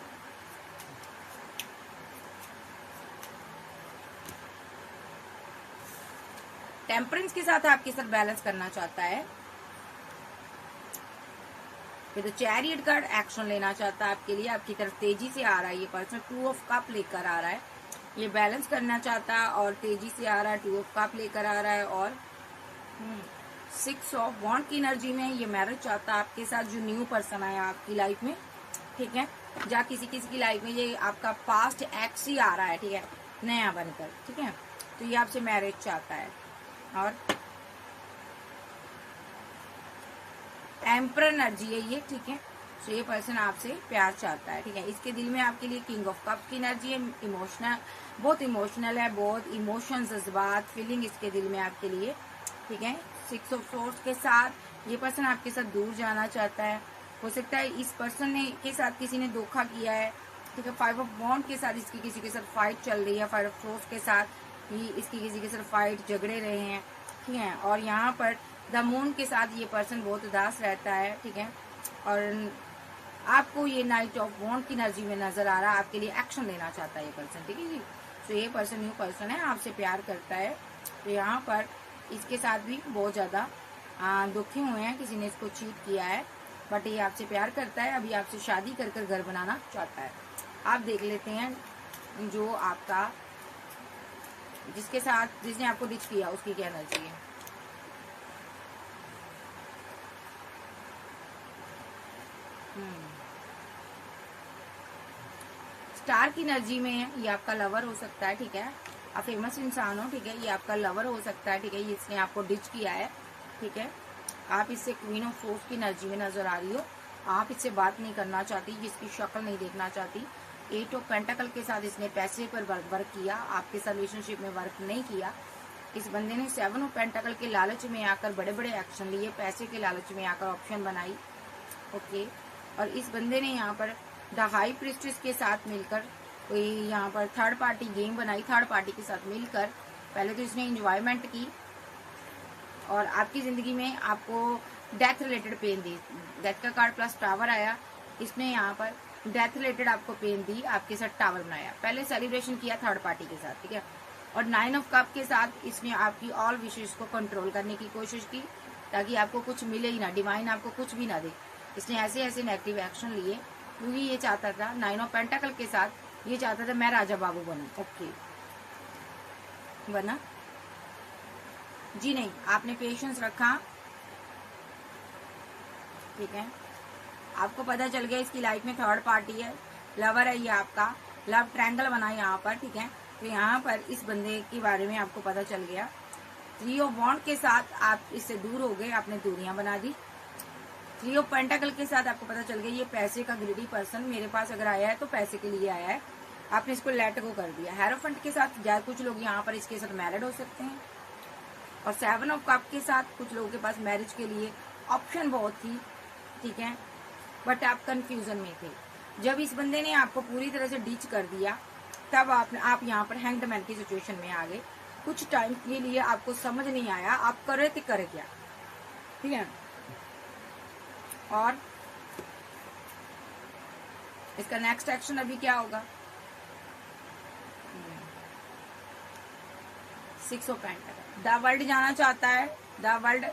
Speaker 1: टेम्परेंस के साथ आपके साथ बैलेंस करना चाहता है। फिर चैरियट कार्ड एक्शन लेना चाहता है आपके लिए, आपकी तरफ तेजी से आ रहा है ये पर्सन, 2 ऑफ कप लेकर आ रहा है, ये बैलेंस करना चाहता है और तेजी से आ रहा है, 2 ऑफ कप लेकर आ रहा है। और 6 ऑफ वॉन्ड की एनर्जी में ये मैरिज चाहता है आपके साथ, जो न्यू पर्सन आया आपकी लाइफ में, ठीक है। जहाँ किसी किसी की लाइफ में ये आपका पास्ट एक्स ही आ रहा है, ठीक है, नया बनकर, ठीक है, तो ये आपसे मैरिज चाहता है। और एम्परर एनर्जी है ये, ठीक है, तो ये पर्सन आपसे प्यार चाहता है, ठीक है। इसके दिल में आपके लिए किंग ऑफ कप की एनर्जी है, इमोशनल, बहुत इमोशनल है, बहुत इमोशंस, जज्बात, फीलिंग इसके दिल में आपके लिए, ठीक है। 6 ऑफ सोर्स के साथ ये पर्सन आपके साथ दूर जाना चाहता है। हो सकता है इस पर्सन ने के साथ किसी ने धोखा किया है, ठीक है। 5 ऑफ वॉन्ड के साथ इसकी किसी के साथ फाइट चल रही है, 5 ऑफ सोर्स के साथ ही इसकी किसी के साथ फाइट झगड़े रहे हैं, ठीक है। और यहाँ पर द मून के साथ ये पर्सन बहुत उदास रहता है, ठीक है। और आपको ये नाइट ऑफ वॉन्ड की एनर्जी में नजर आ रहा है, आपके लिए एक्शन लेना चाहता है ये पर्सन, ठीक है जी। तो ये पर्सन न्यू पर्सन है, आपसे प्यार करता है। तो यहाँ पर इसके साथ भी बहुत ज्यादा दुखी हुए हैं, किसी ने इसको चीट किया है, बट ये आपसे प्यार करता है, अभी आपसे शादी कर कर घर बनाना चाहता है। आप देख लेते हैं जो आपका जिसके साथ जिसने आपको डिच किया उसकी क्या एनर्जी है। स्टार की एनर्जी में है, ये आपका लवर हो सकता है, ठीक है। आप फेमस इंसान हो, ठीक है, ये आपका लवर हो सकता है, ठीक है, इसने आपको डिच किया है, ठीक है। आप इससे क्वीन ऑफ सोर्स की एनर्जी में नजर आ रही हो, आप इससे बात नहीं करना चाहती, इसकी शक्ल नहीं देखना चाहती। 8 ऑफ पेंटाकल के साथ इसने पैसे पर वर्क किया, आपके साथ रिलेशनशिप में वर्क नहीं किया। इस बंदे ने 7 ऑफ पेंटाकल के लालच में आकर बड़े बड़े एक्शन लिए, पैसे के लालच में आकर ऑप्शन बनाई, ओके। और इस बंदे ने यहाँ पर द हाई प्रिस्टेस के साथ मिलकर कोई यहाँ पर थर्ड पार्टी गेम बनाई, थर्ड पार्टी के साथ मिलकर पहले तो इसने एंजॉयमेंट की और आपकी जिंदगी में आपको डेथ रिलेटेड पेन दी। डेथ का कार्ड प्लस टावर आया, इसने यहाँ पर डेथ रिलेटेड आपको पेन दी, आपके साथ टावर बनाया, पहले सेलिब्रेशन किया थर्ड पार्टी के साथ, ठीक है। और 9 ऑफ कप के साथ इसने आपकी ऑल विशेष को कंट्रोल करने की कोशिश की ताकि आपको कुछ मिले ही ना, डिवाइन आपको कुछ भी ना दे। इसने ऐसे ऐसे नेगेटिव एक्शन लिए क्योंकि ये चाहता था 9 ऑफ पेंटाकल के साथ, ये चाहता था मैं राजा बाबू बनूं, ओके, बना जी नहीं, आपने पेशेंस रखा, ठीक है। आपको पता चल गया इसकी लाइफ में थर्ड पार्टी है, लवर है, ये आपका लव ट्रायंगल बना यहाँ पर, ठीक है। तो यहाँ पर इस बंदे के बारे में आपको पता चल गया। 3 ऑफ वॉन्ड के साथ आप इससे दूर हो गए, आपने दूरियां बना दी। 3 ऑफ पेंटाकल के साथ आपको पता चल गया ये पैसे का ग्रीडी पर्सन मेरे पास अगर आया है तो पैसे के लिए आया है, आपने इसको लेट गो कर दिया। हेरोफेंट के साथ कुछ लोग यहाँ पर इसके साथ मैरिड हो सकते हैं। और 7 ऑफ कप के साथ कुछ लोगों के पास मैरिज के लिए ऑप्शन बहुत थी, ठीक है, बट आप कंफ्यूजन में थे। जब इस बंदे ने आपको पूरी तरह से डीच कर दिया तब आप यहाँ पर हैंग्ड मैन की सिचुएशन में आ गए। कुछ टाइम के लिए आपको समझ नहीं आया आप करे तो करे क्या, ठीक है। और इसका नेक्स्ट एक्शन अभी क्या होगा, 6 ऑफ पेंटाकल, द वर्ल्ड जाना चाहता है, द वर्ल्ड।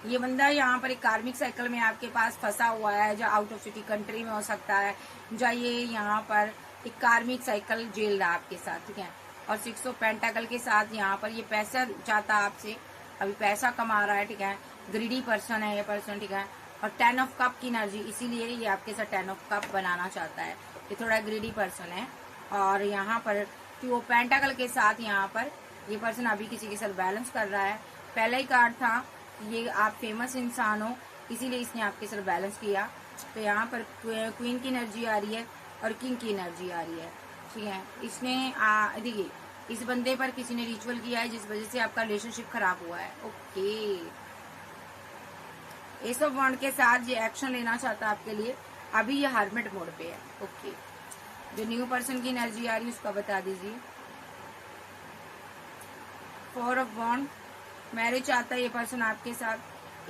Speaker 1: ये बंदा यहाँ पर एक कार्मिक साइकिल में आपके पास फंसा हुआ है, जो आउट ऑफ सिटी कंट्री में हो सकता है, जो ये यहाँ पर एक कार्मिक साइकिल जेल रहा आपके साथ, ठीक है। और 6 ऑफ पेंटाकल के साथ यहाँ पर ये पैसा चाहता है आपसे, अभी पैसा कमा रहा है, ठीक है, ग्रीडी पर्सन है ये पर्सन, ठीक है। और 10 ऑफ कप की एनर्जी, इसीलिए ये आपके साथ 10 ऑफ कप बनाना चाहता है, ये थोड़ा ग्रीडी पर्सन है। और यहाँ पर 2 ऑफ पेंटाकल के साथ यहाँ पर ये पर्सन अभी किसी के साथ बैलेंस कर रहा है। पहला ही कार्ड था ये आप फेमस इंसान हो, इसीलिए इसने आपके साथ बैलेंस किया। तो यहाँ पर क्वीन की एनर्जी आ रही है और किंग की एनर्जी आ रही है, ठीक है। इसने देखिए इस बंदे पर किसी ने रिचुअल किया है जिस वजह से आपका रिलेशनशिप खराब हुआ है, ओके। एस ऑफ वॉन्ड के साथ ये एक्शन लेना चाहता है आपके लिए, अभी ये हर्मिट मोड पे है, ओके। जो न्यू पर्सन की एनर्जी आ रही है उसका बता दीजिए। 4 ऑफ वॉन्ड, मैरिज चाहता है ये पर्सन आपके साथ,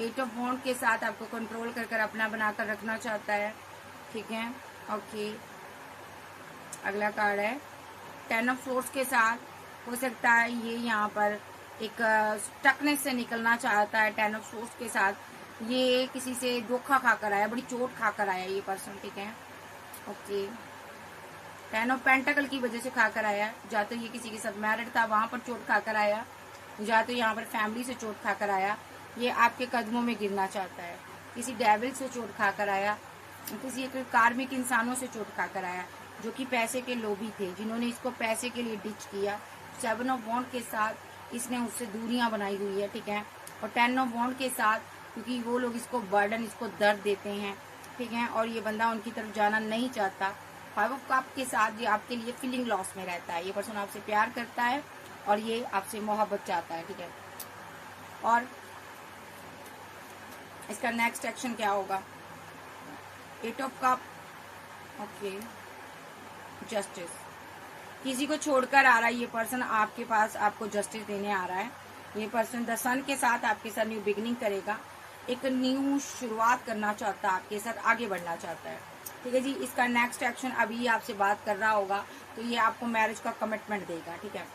Speaker 1: एट ऑफ वॉन्ड के साथ आपको कंट्रोल कर कर अपना बनाकर रखना चाहता है, ठीक है। ओके, अगला कार्ड है टेन ऑफ सोर्स के साथ। हो सकता है ये यहाँ पर एक स्टकनेस से निकलना चाहता है। टेन ऑफ सोर्स के साथ ये किसी से धोखा खाकर आया, बड़ी चोट खाकर आया ये पर्सन, ठीक है। ओके, टेन ऑफ पेंटाकल की वजह से खाकर आया। या तो ये किसी के साथ मैरिड था, वहां पर चोट खाकर आया, या तो यहाँ पर फैमिली से चोट खाकर आया। ये आपके कदमों में गिरना चाहता है। किसी डेविल से चोट खाकर आया, किसी एक कार्मिक इंसानों से चोट खाकर आया जो कि पैसे के लोभी थे, जिन्होंने इसको पैसे के लिए डिच किया। सेवन ऑफ वॉन्ड के साथ इसने उससे दूरियां बनाई हुई है, ठीक है। और टेन ऑफ वॉन्ड के साथ क्योंकि वो लोग इसको बर्डन, इसको दर्द देते हैं, ठीक है, और ये बंदा उनकी तरफ जाना नहीं चाहता। फाइव ऑफ कप के साथ ये आपके लिए फीलिंग लॉस में रहता है। ये पर्सन आपसे प्यार करता है और ये आपसे मोहब्बत चाहता है, ठीक है। और इसका नेक्स्ट एक्शन क्या होगा? एट ऑफ कप, ओके, जस्टिस। किसी को छोड़कर आ रहा है ये पर्सन आपके पास, आपको जस्टिस देने आ रहा है। ये पर्सन द सन के साथ आपके साथ न्यू बिगिनिंग करेगा, एक न्यू शुरुआत करना चाहता है, आपके साथ आगे बढ़ना चाहता है, ठीक है जी। इसका नेक्स्ट एक्शन अभी आपसे बात कर रहा होगा तो ये आपको मैरिज का कमिटमेंट देगा, ठीक है।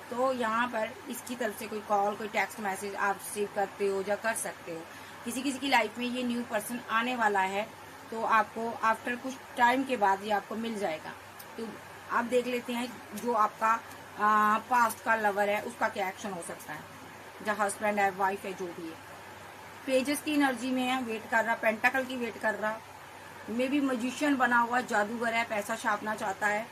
Speaker 1: तो यहाँ पर इसकी तरफ से कोई कॉल, कोई टेक्स्ट मैसेज आप रिसीव करते हो या कर सकते हो। किसी किसी की लाइफ में ये न्यू पर्सन आने वाला है, तो आपको आफ्टर कुछ टाइम के बाद ये आपको मिल जाएगा। तो आप देख लेते हैं जो आपका पास्ट का लवर है उसका क्या एक्शन हो सकता है, जो हस्बैंड है, वाइफ है, जो भी है। पेजेस की एनर्जी में है, वेट कर रहा, पेंटाकल की वेट कर रहा, मे भी मजिशियन बना हुआ, जादूगर है, पैसा छापना चाहता है,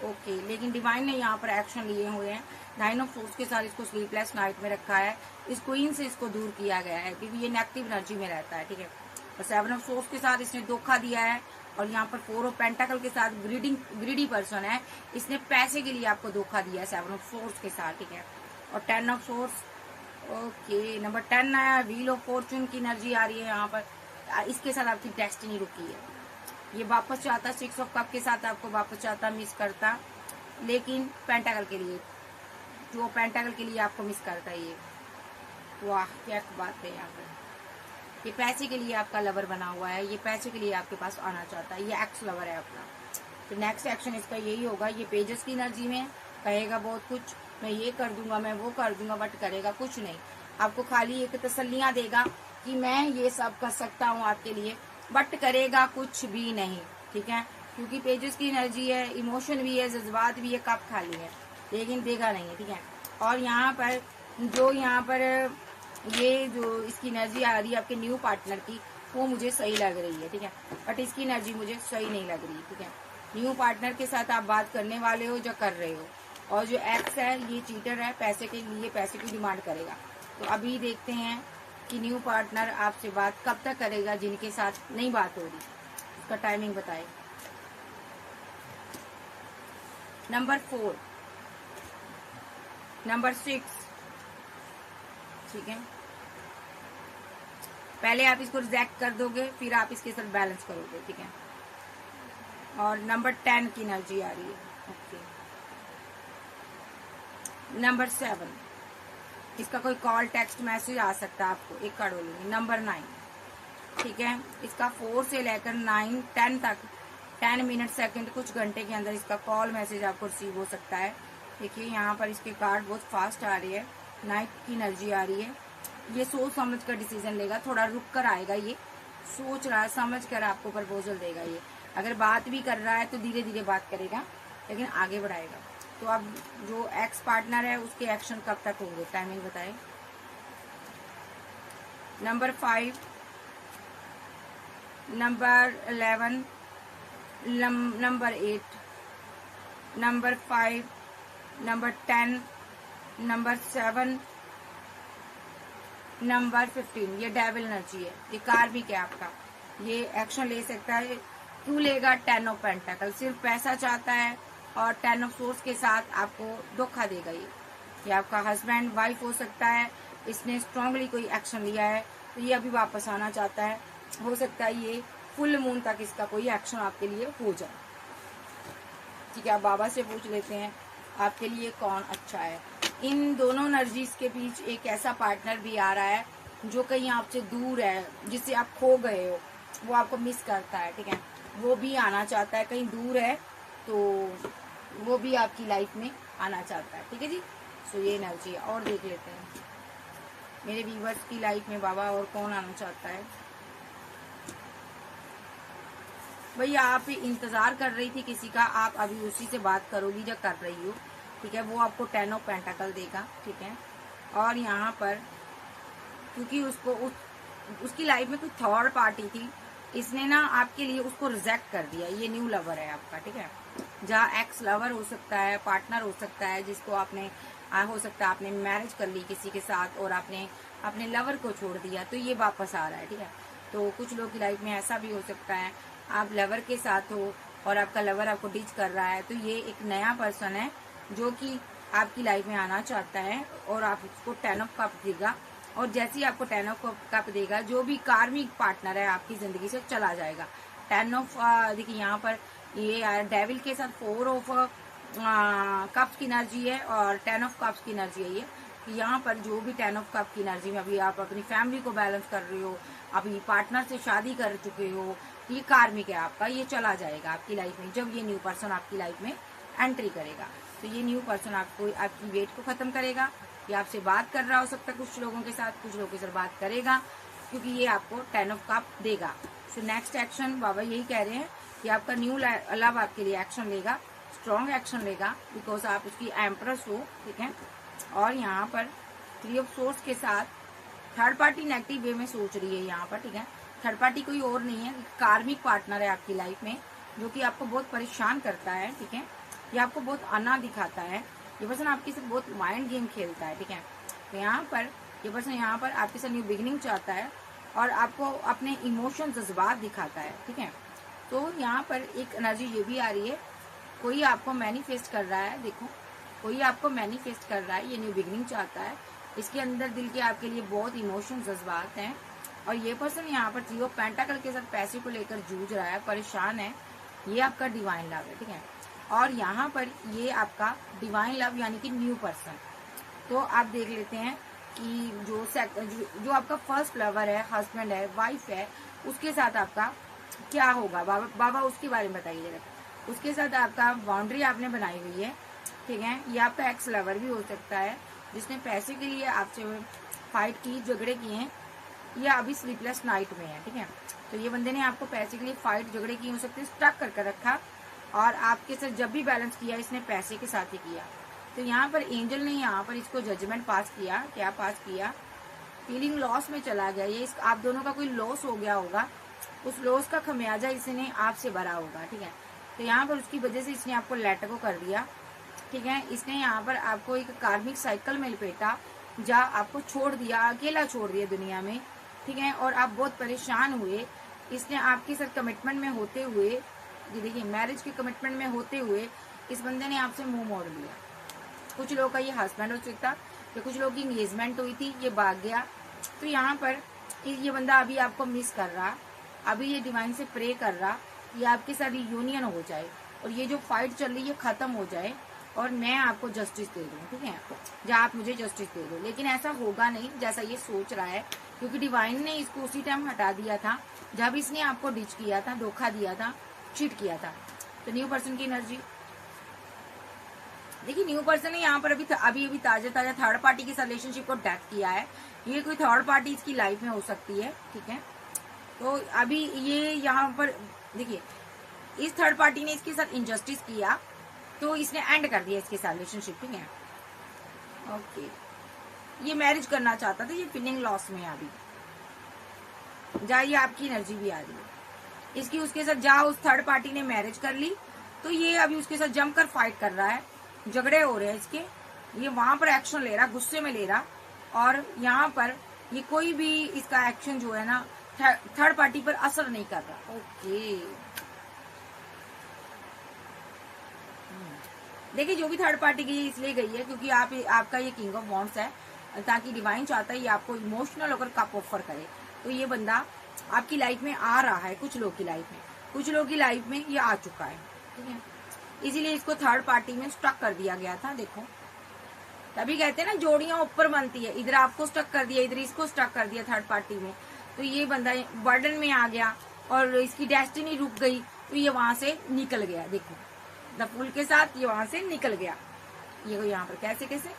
Speaker 1: ओके। लेकिन डिवाइन ने यहाँ पर एक्शन लिए हुए हैं। नाइन ऑफ सोर्स के साथ इसको स्लीपलेस नाइट में रखा है, इस क्वीन से इसको दूर किया गया है क्योंकि ये नेगेटिव एनर्जी में रहता है, ठीक है। और सेवन ऑफ सोर्स के साथ इसने धोखा दिया है। और यहाँ पर फोर ऑफ पेंटाकल के साथ ग्रीडी पर्सन है, इसने पैसे के लिए आपको धोखा दिया है सेवन ऑफ सोर्स के साथ, ठीक है। और ten of source, okay, number 10 आया। व्हील ऑफ फॉर्चून की एनर्जी आ रही है यहाँ पर, इसके साथ आपकी डेस्टिनी रुकी है। ये वापस चाहता, सिक्स ऑफ कप के साथ आपको वापस चाहता, मिस करता, लेकिन पेंटाकल के लिए, जो पेंटाकल के लिए आपको मिस करता है। ये वाह क्या बात है यहाँ पर। ये पैसे के लिए आपका लवर बना हुआ है, ये पैसे के लिए आपके पास आना चाहता है, ये एक्स लवर है अपना। तो नेक्स्ट एक्शन इसका यही होगा। ये पेजेस की एनर्जी में कहेगा बहुत कुछ, मैं ये कर दूंगा, मैं वो कर दूंगा, बट करेगा कुछ नहीं। आपको खाली एक तसल्लियां देगा कि मैं ये सब कर सकता हूँ आपके लिए, बट करेगा कुछ भी नहीं, ठीक है। क्योंकि पेजेस की एनर्जी है, इमोशन भी है, जज्बात भी है, कप खाली है, लेकिन देगा नहीं है, ठीक है। और यहाँ पर ये जो इसकी एनर्जी आ रही है आपके न्यू पार्टनर की, वो मुझे सही लग रही है, ठीक है, बट इसकी एनर्जी मुझे सही नहीं लग रही, ठीक है। न्यू पार्टनर के साथ आप बात करने वाले हो जो कर रहे हो, और जो एक्स है ये चीटर है, पैसे के लिए पैसे की डिमांड करेगा। तो अभी देखते हैं कि न्यू पार्टनर आपसे बात कब तक करेगा, जिनके साथ नहीं बात हो रही, उसका टाइमिंग बताए। नंबर 4, नंबर 6, ठीक है। पहले आप इसको रिजेक्ट कर दोगे, फिर आप इसके साथ बैलेंस करोगे, ठीक है। और नंबर 10 की एनर्जी आ रही है, ओके। नंबर 7, इसका कोई कॉल टेक्स्ट मैसेज आ सकता है आपको, एक कार्ड बोलूंगी। नंबर 9, ठीक है, इसका 4 से लेकर 9, 10 तक, 10 मिनट सेकंड, कुछ घंटे के अंदर इसका कॉल मैसेज आपको रिसीव हो सकता है। देखिए यहाँ पर इसके कार्ड बहुत फास्ट आ रही है, नाइट की एनर्जी आ रही है। ये सोच समझ कर डिसीजन लेगा, थोड़ा रुक कर आएगा, ये सोच रहा है, समझ कर आपको प्रपोजल देगा। ये अगर बात भी कर रहा है तो धीरे धीरे बात kरेगा, लेकिन आगे बढ़ाएगा। तो अब जो एक्स पार्टनर है उसके एक्शन कब तक होंगे, टाइमिंग बताए। Number 5, number 11, number 8, number 5, number 10, number 7, number 15। ये डेविल एनर्जी है, ये कार्मिक है आपका। ये एक्शन ले सकता है, क्यों लेगा? 10 ऑफ पेंटाकल, सिर्फ पैसा चाहता है, और 10 ऑफ सोर्स के साथ आपको धोखा देगा। ये आपका हस्बैंड, वाइफ हो सकता है, इसने स्ट्रांगली कोई एक्शन लिया है, तो ये अभी वापस आना चाहता है। हो सकता है ये फुल मून तक इसका कोई एक्शन आपके लिए हो जाए, ठीक है। आप बाबा से पूछ लेते हैं आपके लिए कौन अच्छा है। इन दोनों एनर्जीज के बीच एक ऐसा पार्टनर भी आ रहा है जो कहीं आपसे दूर है, जिससे आप खो गए हो, वो आपको मिस करता है, ठीक है, वो भी आना चाहता है, कहीं दूर है तो वो भी आपकी लाइफ में आना चाहता है, ठीक है जी। सो ये एनर्जी है। और देख लेते हैं मेरे व्यूवर्स की लाइफ में बाबा और कौन आना चाहता है। भैया आप इंतजार कर रही थी किसी का, आप अभी उसी से बात करोगी जो कर रही हो, ठीक है, वो आपको 10 ऑफ पेंटाकल देगा, ठीक है। और यहाँ पर क्योंकि उसकी लाइफ में कोई थर्ड पार्टी थी, इसने ना आपके लिए उसको रिजेक्ट कर दिया। ये न्यू लवर है आपका, ठीक है, जहाँ एक्स लवर हो सकता है, पार्टनर हो सकता है, जिसको आपने हो सकता है आपने मैरिज कर ली किसी के साथ और आपने अपने लवर को छोड़ दिया, तो ये वापस आ रहा है, ठीक है। तो कुछ लोग की लाइफ में ऐसा भी हो सकता है आप लवर के साथ हो और आपका लवर आपको डिच कर रहा है, तो ये एक नया पर्सन है जो कि आपकी लाइफ में आना चाहता है और आप उसको 10 ऑफ कप देगा। और जैसे ही आपको 10 ऑफ कप देगा, जो भी कार्मिक पार्टनर है आपकी जिंदगी से चला जाएगा। 10 ऑफ देखिए यहाँ पर ये डेविल के साथ 4 ऑफ कप्स की एनर्जी है और 10 ऑफ कप्स की एनर्जी है। ये यहाँ पर जो भी 10 ऑफ कप की एनर्जी में अभी आप अपनी फैमिली को बैलेंस कर रहे हो, अभी पार्टनर से शादी कर चुके हो, ये कार्मिक है आपका, ये चला जाएगा आपकी लाइफ में जब ये न्यू पर्सन आपकी लाइफ में एंट्री करेगा। तो ये न्यू पर्सन आपको आपकी वेट को खत्म करेगा, ये आपसे बात कर रहा हो सकता है कुछ लोगों के साथ, कुछ लोगों के साथ बात करेगा क्योंकि ये आपको 10 ऑफ कप देगा। सो नेक्स्ट एक्शन बाबा यही कह रहे हैं कि आपका न्यू लव आपके लिए एक्शन लेगा, स्ट्रॉन्ग एक्शन लेगा, बिकॉज आप उसकी एम्प्रेस हो, ठीक है। और यहाँ पर 3 ऑफ सोर्स के साथ थर्ड पार्टी नेगेटिव वे में सोच रही है यहाँ पर, ठीक है। थर्ड पार्टी कोई और नहीं है, कार्मिक पार्टनर है आपकी लाइफ में जो कि आपको बहुत परेशान करता है, ठीक है। ये आपको बहुत अना दिखाता है, ये पर्सन आपके साथ बहुत माइंड गेम खेलता है, ठीक है। तो यहाँ पर ये पर्सन यहाँ पर आपके साथ न्यू बिगिनिंग चाहता है और आपको अपने इमोशन जज्बात दिखाता है, ठीक है। तो यहाँ पर एक एनर्जी ये भी आ रही है, कोई आपको मैनिफेस्ट कर रहा है, देखो कोई आपको मैनिफेस्ट कर रहा है, ये न्यू बिगिनिंग चाहता है, इसके अंदर दिल के आपके लिए बहुत इमोशन जज्बात हैं। और ये पर्सन यहाँ पर 3 ऑफ पेंटाकल के साथ पैसे को लेकर जूझ रहा है, परेशान है, ये आपका डिवाइन लव है, ठीक है। और यहाँ पर ये आपका डिवाइन लव यानी कि न्यू पर्सन। तो आप देख लेते हैं कि जो आपका फर्स्ट लवर है, हस्बैंड है, वाइफ है, उसके साथ आपका क्या होगा। बाबा उसके बारे में बताइए जरा। उसके साथ आपका बाउंड्री आपने बनाई हुई है, ठीक है। ये आपका एक्स लवर भी हो सकता है जिसने पैसे के लिए आपसे फाइट की, झगड़े किए हैं, या अभी स्लीपलेस नाइट में है, ठीक है। तो ये बंदे ने आपको पैसे के लिए फाइट झगड़े किए हो सकते हैं, स्टक करके रखा और आपके साथ जब भी बैलेंस किया इसने पैसे के साथ ही किया। तो यहाँ पर एंजल ने यहाँ पर इसको जजमेंट पास किया, क्या पास किया, फीलिंग लॉस में चला गया। ये आप दोनों का कोई लॉस हो गया होगा, उस लॉस का खमियाजा इसने आपसे भरा होगा, ठीक है। तो यहाँ पर उसकी वजह से इसने आपको लेट को कर दिया, ठीक है। इसने यहाँ पर आपको एक कार्मिक साइकिल में लपेटा, जहाँ आपको छोड़ दिया, अकेला छोड़ दिया दुनिया में, ठीक है। और आप बहुत परेशान हुए। इसने आपके साथ कमिटमेंट में होते हुए, ये देखिए मैरिज के कमिटमेंट में होते हुए इस बंदे ने आपसे मुंह मोड़ लिया। कुछ लोगों का ये हस्बैंड हो सकता, या कुछ लोगों की एंगेजमेंट हुई थी, ये भाग गया। तो यहाँ पर ये बंदा अभी आपको मिस कर रहा, अभी ये डिवाइन से प्रे कर रहा, ये आपके साथ यूनियन हो जाए और ये जो फाइट चल रही है खत्म हो जाए और मैं आपको जस्टिस दे दूं, ठीक है, जहाँ आप मुझे जस्टिस दे दो। लेकिन ऐसा होगा नहीं जैसा ये सोच रहा है, क्योंकि डिवाइन ने इसको उसी टाइम हटा दिया था जब इसने आपको डिच किया था, धोखा दिया था, चीट किया था। तो न्यू पर्सन की एनर्जी देखिए, न्यू पर्सन ने यहाँ पर अभी ताजा थर्ड पार्टी की रिलेशनशिप को डेथ किया है। ये कोई थर्ड पार्टी इसकी लाइफ में हो सकती है, ठीक है। तो अभी ये यहाँ पर देखिए, इस थर्ड पार्टी ने इसके साथ इनजस्टिस किया तो इसने एंड कर दिया इसके साथ रिलेशनशिप, ठीक है। ओके, ये मैरिज करना चाहता था, ये फीलिंग लॉस में अभी जा, ये आपकी एनर्जी भी आ रही है इसकी उसके साथ। जा उस थर्ड पार्टी ने मैरिज कर ली तो ये अभी उसके साथ जमकर फाइट कर रहा है, झगड़े हो रहे हैं इसके, ये वहां पर एक्शन ले रहा, गुस्से में ले रहा। और यहाँ पर ये कोई भी इसका एक्शन जो है ना थर्ड पार्टी पर असर नहीं कर रहा। ओके, देखिए जो भी थर्ड पार्टी की इसलिए गई है क्योंकि आपका ये किंग ऑफ वॉन्ड्स है, ताकि डिवाइन चाहता है ये आपको इमोशनल होकर कप ऑफर करे। तो ये बंदा आपकी लाइफ में आ रहा है, कुछ लोग की लाइफ में, कुछ लोग की लाइफ में ये आ चुका है, ठीक है। इसीलिए इसको थर्ड पार्टी में स्टक कर दिया गया था। देखो तभी कहते हैं ना जोड़ियां ऊपर बनती है, इधर आपको स्टक कर दिया, इधर इसको स्टक कर दिया थर्ड पार्टी में, तो ये बंदा बर्डन में आ गया और इसकी डेस्टिनी रुक गई, तो ये वहां से निकल गया। देखो द फूल के साथ ये वहां से निकल गया। ये यहाँ पर कैसे कैसे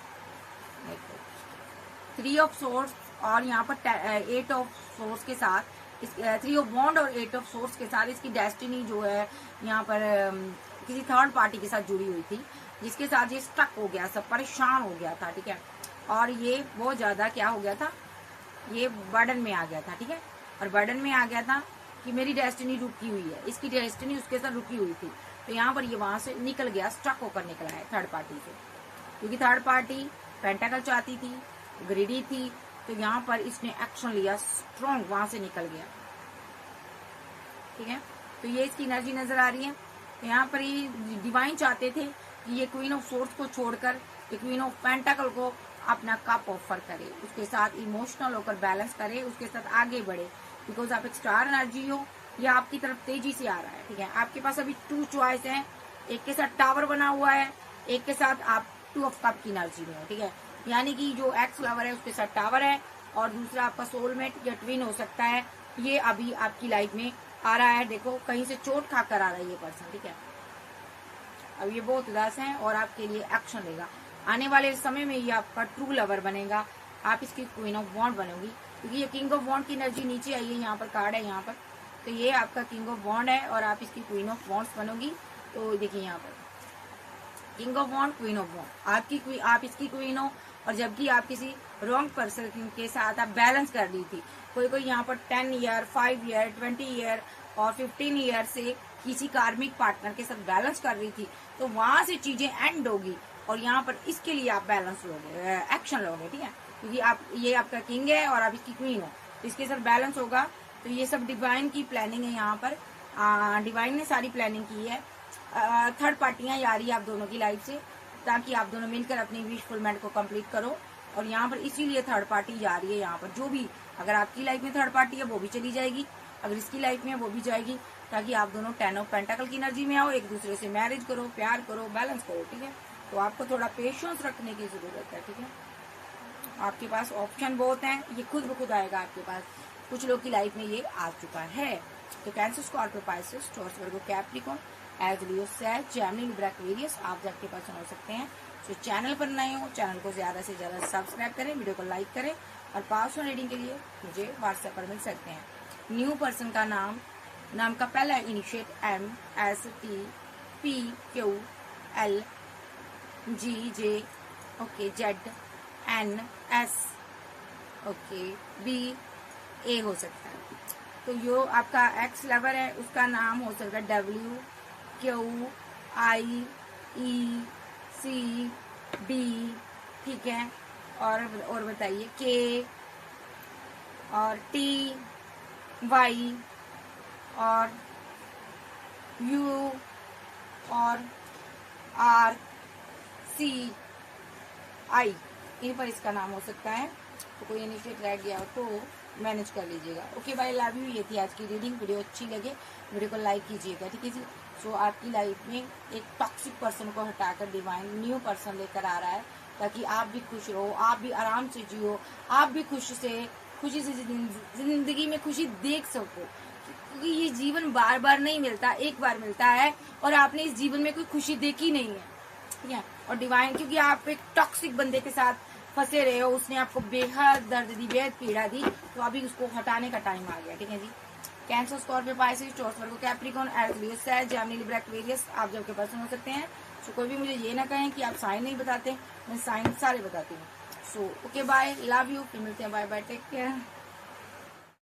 Speaker 1: 3 ऑफ सोर्स और यहाँ पर 8 ऑफ सोर्स के साथ, 3 ऑफ बॉन्ड और 8 ऑफ सोर्स के साथ इसकी डेस्टिनी जो है यहाँ पर किसी थर्ड पार्टी के साथ जुड़ी हुई थी, जिसके साथ ये स्टक हो गया, सब परेशान हो गया था, ठीक है। और ये बहुत ज्यादा क्या हो गया था, ये बर्डन में आ गया था, ठीक है। और बर्डन में आ गया था कि मेरी डेस्टिनी रुकी हुई है, इसकी डेस्टिनी उसके साथ रुकी हुई थी, तो यहाँ पर ये वहां से निकल गया, स्टक होकर निकला है थर्ड पार्टी से, क्योंकि थर्ड पार्टी पेंटाकल चाहती थी, ग्रीडी थी, तो यहाँ पर इसने एक्शन लिया, स्ट्रॉन्ग वहां से निकल गया, ठीक है। तो ये इसकी एनर्जी नजर आ रही है। तो यहाँ पर ये डिवाइन चाहते थे कि ये क्वीन ऑफ सोर्स को छोड़कर ये क्वीन ऑफ पेंटाकल को अपना कप ऑफर करे, उसके साथ इमोशनल होकर बैलेंस करे, उसके साथ आगे बढ़े, बिकॉज आप एक स्टार एनर्जी हो, ये आपकी तरफ तेजी से आ रहा है, ठीक है। आपके पास अभी 2 चॉइस है, एक के साथ टावर बना हुआ है, एक के साथ आप 2 ऑफ कप की एनर्जी में हो, ठीक है। यानी कि जो एक्स लवर है उसके साथ टावर है, और दूसरा आपका सोलमेट या ट्विन हो सकता है, ये अभी आपकी लाइफ में आ रहा है। देखो कहीं से चोट खाकर आ रहा है ये पर्सन, ठीक है। अब ये बहुत उदास है और आपके लिए एक्शन लेगा। आने वाले समय में ये आपका ट्रू लवर बनेगा, आप इसकी क्वीन ऑफ वॉन्ड बनेगी, क्योंकि ये किंग ऑफ वॉन्ड की एनर्जी नीचे आई है, यहाँ पर कार्ड है यहाँ पर, तो ये आपका किंग ऑफ वॉन्ड है और आप इसकी क्वीन ऑफ वॉन्ड्स बनोगी। तो देखिए यहाँ पर king of wand, queen of wand, आप इसकी क्वीन हो, और जबकि आप किसी रॉन्ग पर्सन के साथ आप बैलेंस कर ली थी, कोई यहाँ पर 10 ईयर, 5 ईयर, 20 ईयर और 15 ईयर से किसी कार्मिक पार्टनर के साथ बैलेंस कर रही थी, तो वहां से चीजें एंड होगी, और यहाँ पर इसके लिए आप बैलेंस लोगे, एक्शन लोगे, ठीक है, क्योंकि आप ये आपका किंग है और आप इसकी क्वीन हो, तो इसके साथ बैलेंस होगा। तो ये सब डिवाइन की प्लानिंग है, यहाँ पर डिवाइन ने सारी प्लानिंग की है। थर्ड पार्टियां आ रही है आप दोनों की लाइफ से, ताकि आप दोनों मिलकर अपनी विश फुलमेंट को कंप्लीट करो, और यहाँ पर इसीलिए थर्ड पार्टी जा रही है। यहाँ पर जो भी, अगर आपकी लाइफ में थर्ड पार्टी है वो भी चली जाएगी, अगर इसकी लाइफ में वो भी जाएगी, ताकि आप दोनों 10 ऑफ पेंटाकल की एनर्जी में आओ, एक दूसरे से मैरिज करो, प्यार करो, बैलेंस करो, ठीक है। तो आपको थोड़ा पेशेंस रखने की जरूरत है, ठीक है। आपके पास ऑप्शन बहुत हैं, ये खुद ब खुद आएगा आपके पास, कुछ लोग की लाइफ में ये आ चुका है। तो कैंसर, स्कॉर्पियो, पाइसेस, टॉरस, वर्गो, कैप्रिकॉर्न, एज, लियो, सैज, जेमिनी, लिब्रा, एक्वेरियस, आप आपके पास हो सकते हैं। तो चैनल पर नए हो, चैनल को ज्यादा से ज्यादा सब्सक्राइब करें, वीडियो को लाइक करें, और पर्सनल रीडिंग के लिए मुझे व्हाट्सएप पर मिल सकते हैं। न्यू पर्सन का नाम का पहला initiate MSTPQL GJ, okay, ZNS, okay, BA हो सकता है। तो जो आपका एक्स लवर है उसका नाम हो सकता है WQIECB, ठीक है। और बताइए K और TY और U और RCI, इन पर इसका नाम हो सकता है। तो कोई इनिशिएट रह गया तो मैनेज कर लीजिएगा। Okay bye, love you. ये थी आज की रीडिंग। वीडियो अच्छी लगे वीडियो को लाइक कीजिएगा, ठीक है जी। सो आपकी लाइफ में एक टॉक्सिक पर्सन को हटाकर डिवाइन न्यू पर्सन लेकर आ रहा है, ताकि आप भी खुश रहो, आप भी आराम से जियो, आप भी खुशी से जिंदगी में खुशी देख सको, क्योंकि ये जीवन बार बार नहीं मिलता, एक बार मिलता है, और आपने इस जीवन में कोई खुशी देखी नहीं है, ठीक है। और डिवाइन, क्योंकि आप एक टॉक्सिक बंदे के साथ फंसे रहे हो, उसने आपको बेहद दर्द दी, बेहद पीड़ा दी, तो अभी उसको हटाने का टाइम आ गया, ठीक है जी। कैंसर, स्कॉर्पियो, पाइसेस, टॉरस, वर्गो, कैप्रिकॉर्न, एरीज, लियो, सैज, जेमिनी, लिब्रा, एक्वेरियस, आप जब के पर्सन हो सकते हैं। सो कोई भी मुझे ये ना कहें कि आप साइन नहीं बताते, मैं साइन सारे बताती हूँ। So okay bye, love you, फिर मिलते हैं, बाय बाय, टेक केयर।